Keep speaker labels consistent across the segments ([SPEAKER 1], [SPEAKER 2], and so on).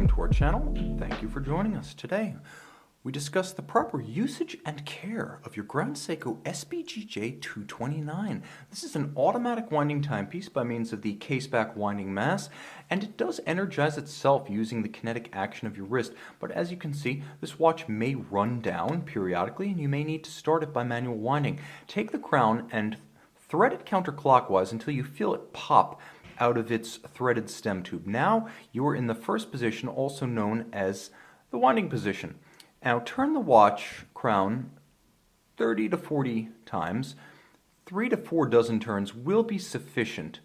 [SPEAKER 1] welcome to our channel. Thank you for joining us. Today, we discuss the proper usage and care of your Grand Seiko SBGJ229. This is an automatic winding timepiece by means of the caseback winding mass, and it does energize itself using the kinetic action of your wrist. But as you can see, this watch may run down periodically, and you may need to start it by manual winding. Take the crown and thread it counterclockwise until you feel it pop out of its threaded stem tube. Now you are in the first position, also known as the winding position. Now turn the watch crown 30 to 40 times. 3 to 4 dozen turns will be sufficient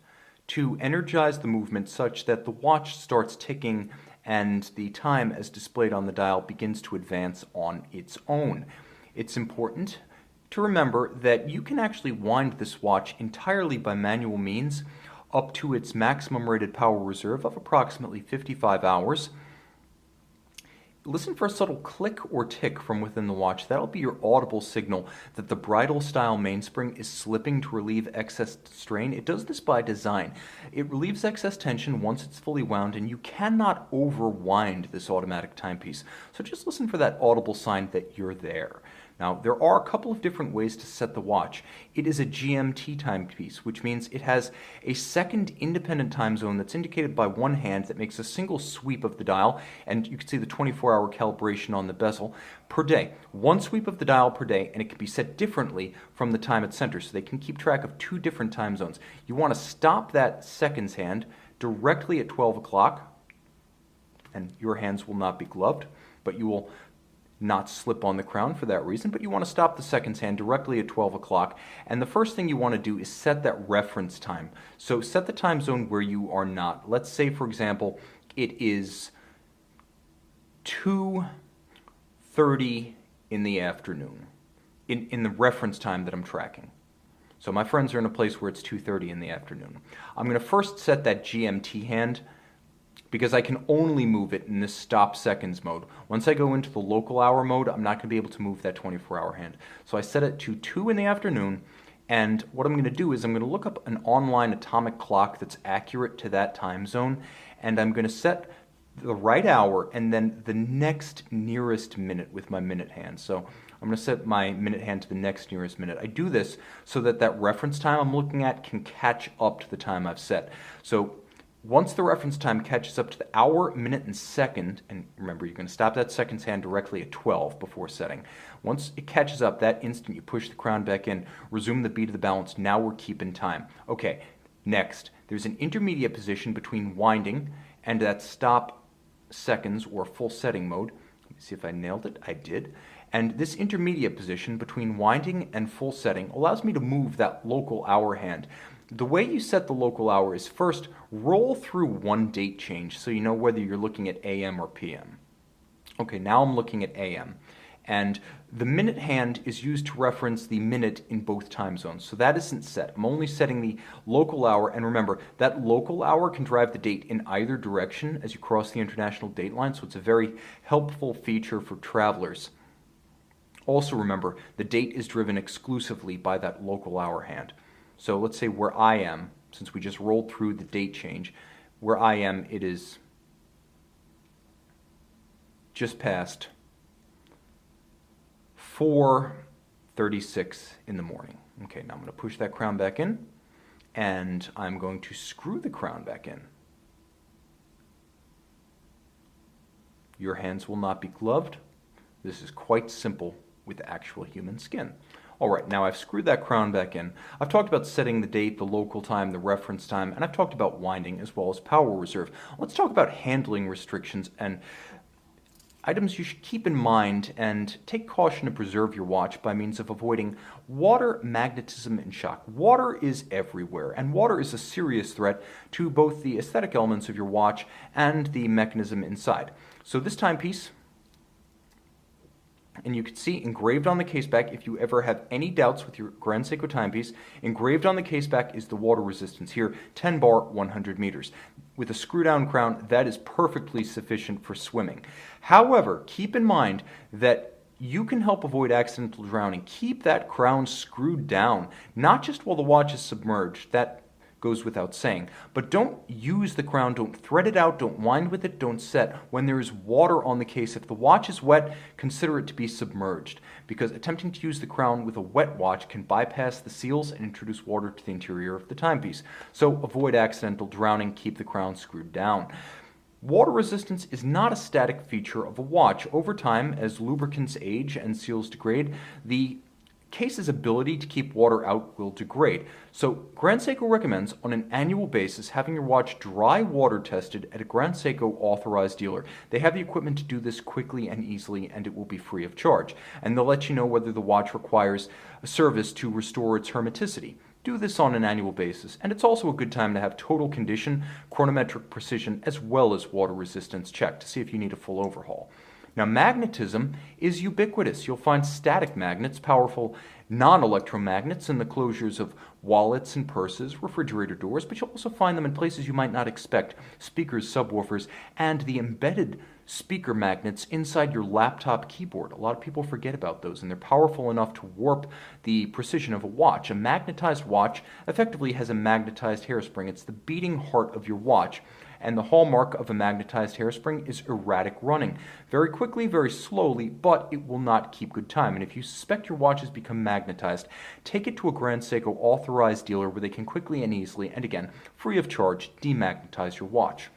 [SPEAKER 1] to energize the movement such that the watch starts ticking and the time as displayed on the dial begins to advance on its own. It's important to remember that you can actually wind this watch entirely by manual means up to its maximum rated power reserve of approximately 55 hours. Listen for a subtle click or tick from within the watch. That'll be your audible signal that the bridle style mainspring is slipping to relieve excess strain. It does this by design. It relieves excess tension once it's fully wound, and you cannot overwind this automatic timepiece. So just listen for that audible sign that you're there. Now, there are a couple of different ways to set the watch. It is a GMT timepiece, which means it has a second independent time zone that's indicated by one hand that makes a single sweep of the dial, and you can see the 24-hour calibration on the bezel, per day. One sweep of the dial per day, and it can be set differently from the time at center, so they can keep track of two different time zones. You want to stop that seconds hand directly at 12 o'clock, and your hands will not be gloved, but you will not slip on the crown for that reason, but you want to stop the seconds hand directly at 12 o'clock. And the first thing you want to do is set that reference time. So set the time zone where you are not. Let's say, for example, it is 2:30 in the afternoon in the reference time that I'm tracking. So my friends are in a place where it's 2:30 in the afternoon. I'm going to first set that GMT hand because I can only move it in this stop seconds mode. Once I go into the local hour mode, I'm not going to be able to move that 24-hour hand. So I set it to 2 in the afternoon, and what I'm going to do is I'm going to look up an online atomic clock that's accurate to that time zone, and I'm going to set the right hour and then the next nearest minute with my minute hand. So I'm going to set my minute hand to the next nearest minute. I do this so that that reference time I'm looking at can catch up to the time I've set. So once the reference time catches up to the hour, minute, and second, and remember, you're going to stop that seconds hand directly at 12 before setting. Once it catches up, that instant you push the crown back in, resume the beat of the balance. Now we're keeping time. Okay, next, there's an intermediate position between winding and that stop seconds or full setting mode. Let me see if I nailed it. I did. And this intermediate position between winding and full setting allows me to move that local hour hand. The way you set the local hour is first roll through one date change so you know whether you're looking at AM or PM. Okay, now I'm looking at AM. And the minute hand is used to reference the minute in both time zones. So that isn't set. I'm only setting the local hour. And remember, that local hour can drive the date in either direction as you cross the international date line. So it's a very helpful feature for travelers. Also remember, the date is driven exclusively by that local hour hand. So let's say where I am, since we just rolled through the date change, where I am, it is just past 4:36 in the morning. Okay, now I'm going to push that crown back in, and I'm going to screw the crown back in. Your hands will not be gloved. This is quite simple with actual human skin. All right, now I've screwed that crown back in. I've talked about setting the date, the local time, the reference time, and I've talked about winding as well as power reserve. Let's talk about handling restrictions and items you should keep in mind and take caution to preserve your watch by means of avoiding water, magnetism, and shock. Water is everywhere, and water is a serious threat to both the aesthetic elements of your watch and the mechanism inside. So this timepiece, and you can see engraved on the caseback, if you ever have any doubts with your Grand Seiko timepiece, engraved on the caseback is the water resistance here, 10 bar, 100 meters. With a screw-down crown, that is perfectly sufficient for swimming. However, keep in mind that you can help avoid accidental drowning. Keep that crown screwed down, not just while the watch is submerged. That goes without saying. But don't use the crown, don't thread it out, don't wind with it, don't set when there is water on the case. If the watch is wet, consider it to be submerged, because attempting to use the crown with a wet watch can bypass the seals and introduce water to the interior of the timepiece. So avoid accidental drowning, keep the crown screwed down. Water resistance is not a static feature of a watch. Over time, as lubricants age and seals degrade, the case's ability to keep water out will degrade. So Grand Seiko recommends on an annual basis having your watch dry water tested at a Grand Seiko authorized dealer. They have the equipment to do this quickly and easily, and it will be free of charge. And they'll let you know whether the watch requires a service to restore its hermeticity. Do this on an annual basis, and it's also a good time to have total condition, chronometric precision, as well as water resistance checked to see if you need a full overhaul. Now, magnetism is ubiquitous. You'll find static magnets, powerful non-electromagnets in the closures of wallets and purses, refrigerator doors, but you'll also find them in places you might not expect: speakers, subwoofers, and the embedded speaker magnets inside your laptop keyboard. A lot of people forget about those, and they're powerful enough to warp the precision of a watch. A magnetized watch effectively has a magnetized hairspring. It's the beating heart of your watch. And the hallmark of a magnetized hairspring is erratic running. Very quickly, very slowly, but it will not keep good time. And if you suspect your watch has become magnetized, take it to a Grand Seiko authorized dealer where they can quickly and easily, and again, free of charge, demagnetize your watch.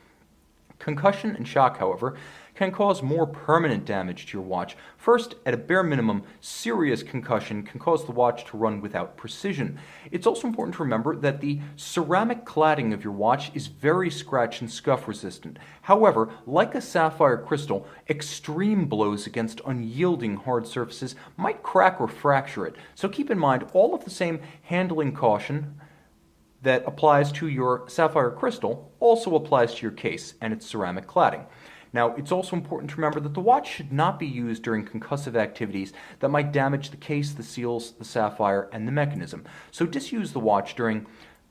[SPEAKER 1] Concussion and shock, however, can cause more permanent damage to your watch. First, at a bare minimum, serious concussion can cause the watch to run without precision. It's also important to remember that the ceramic cladding of your watch is very scratch and scuff resistant. However, like a sapphire crystal, extreme blows against unyielding hard surfaces might crack or fracture it. So keep in mind all of the same handling caution that applies to your sapphire crystal also applies to your case and its ceramic cladding. Now, it's also important to remember that the watch should not be used during concussive activities that might damage the case, the seals, the sapphire, and the mechanism. So disuse the watch during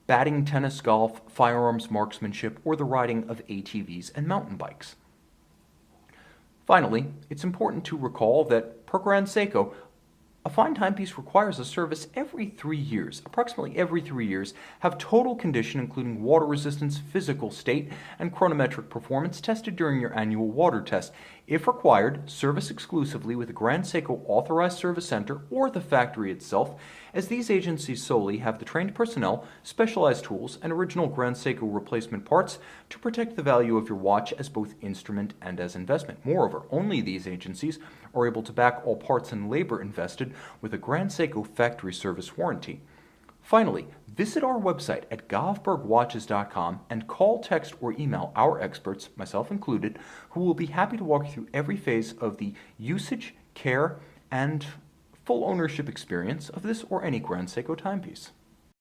[SPEAKER 1] batting, tennis, golf, firearms marksmanship, or the riding of ATVs and mountain bikes. Finally, it's important to recall that per Grand Seiko, a fine timepiece requires a service every 3 years, approximately every 3 years, have total condition including water resistance, physical state, and chronometric performance tested during your annual water test. If required, service exclusively with a Grand Seiko authorized service center or the factory itself, as these agencies solely have the trained personnel, specialized tools, and original Grand Seiko replacement parts to protect the value of your watch as both instrument and as investment. Moreover, only these agencies are able to back all parts and labor invested with a Grand Seiko factory service warranty. Finally, visit our website at govbergwatches.com and call, text, or email our experts, myself included, who will be happy to walk you through every phase of the usage, care, and full ownership experience of this or any Grand Seiko timepiece.